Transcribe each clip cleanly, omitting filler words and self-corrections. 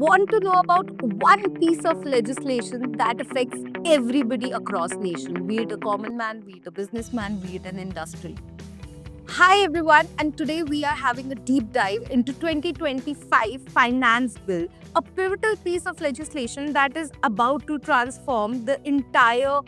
want to know about one piece of legislation that affects everybody across nation, be it a common man, be it a businessman, be it an industrial. Hi everyone, and today we are having a deep dive into 2025 Finance Bill, a pivotal piece of legislation that is about to transform the entire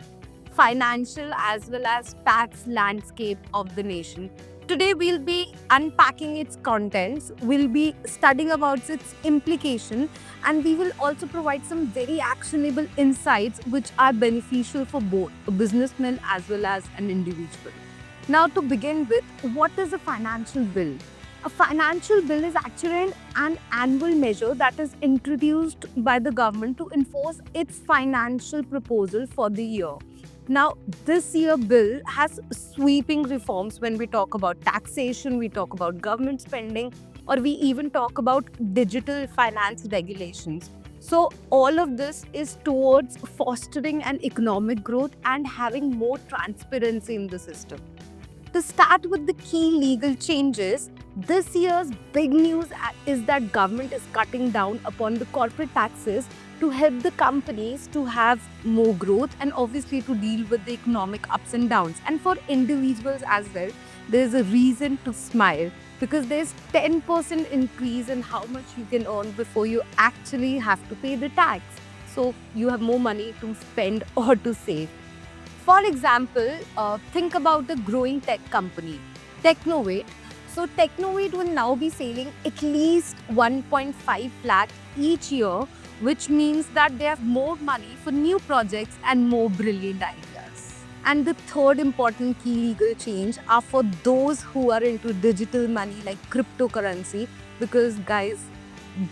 financial as well as tax landscape of the nation. Today we'll be unpacking its contents, we'll be studying about its implication, and we will also provide some very actionable insights which are beneficial for both a businessman as well as an individual. Now, to begin with, what is a financial bill? A financial bill is actually an annual measure that is introduced by the government to enforce its financial proposal for the year. Now, this year bill has sweeping reforms when we talk about taxation, we talk about government spending, or we even talk about digital finance regulations. So, all of this is towards fostering an economic growth and having more transparency in the system. To start with the key legal changes, this year's big news is that government is cutting down upon the corporate taxes to help the companies to have more growth and obviously to deal with the economic ups and downs. And for individuals as well, there's a reason to smile because there's 10% increase in how much you can earn before you actually have to pay the tax. So you have more money to spend or to save. For example, think about a growing tech company, Technovate. So Technovate will now be saving at least 1.5 lakh each year, which means that they have more money for new projects and more brilliant ideas. And the third important key legal change are for those who are into digital money like cryptocurrency, because guys,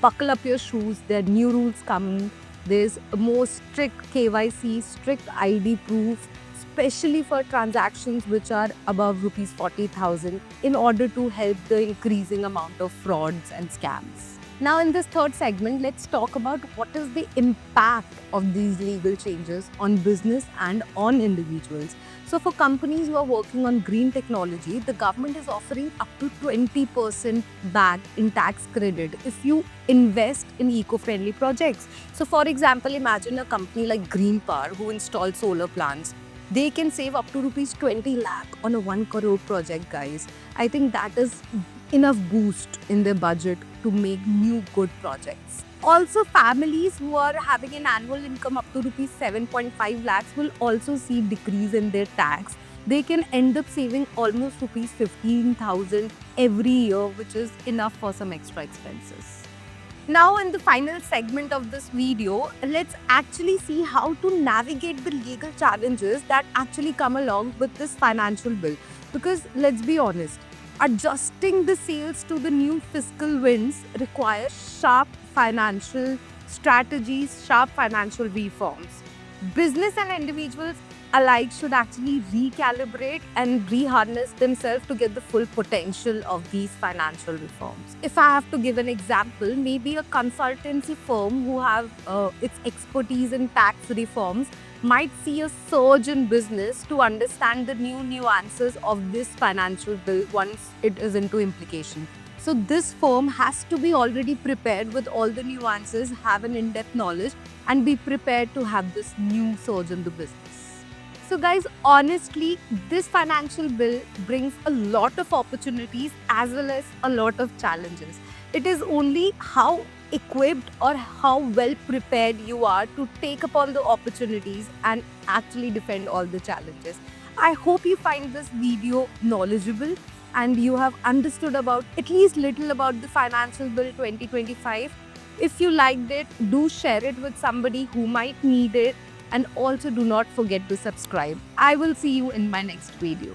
buckle up your shoes, there are new rules coming. There's a more strict KYC, strict ID proof, especially for transactions which are above rupees 40,000 in order to help the increasing amount of frauds and scams. Now in this third segment, let's talk about what is the impact of these legal changes on business and on individuals. So for companies who are working on green technology, the government is offering up to 20% back in tax credit if you invest in eco-friendly projects. So for example, imagine a company like Green Power who installs solar plants. They can save up to rupees 20 lakh on a 1 crore project, guys. I think that is enough boost in their budget to make new good projects. Also, families who are having an annual income up to rupees 7.5 lakhs will also see decrease in their tax. They can end up saving almost rupees 15,000 every year, which is enough for some extra expenses. Now in the final segment of this video, let's actually see how to navigate the legal challenges that actually come along with this financial bill. Because let's be honest, adjusting the sails to the new fiscal winds requires sharp financial strategies, sharp financial reforms. Business and individuals alike should actually recalibrate and reharness themselves to get the full potential of these financial reforms. If I have to give an example, maybe a consultancy firm who have its expertise in tax reforms might see a surge in business to understand the new nuances of this financial bill once it is into implication. So this firm has to be already prepared with all the nuances, have an in-depth knowledge, and be prepared to have this new surge in the business. So guys, honestly, this financial bill brings a lot of opportunities as well as a lot of challenges. It is only how equipped or how well prepared you are to take upon the opportunities and actually defend all the challenges. I hope you find this video knowledgeable and you have understood about at least little about the financial bill 2025. If you liked it, do share it with somebody who might need it. And also do not forget to subscribe. I will see you in my next video.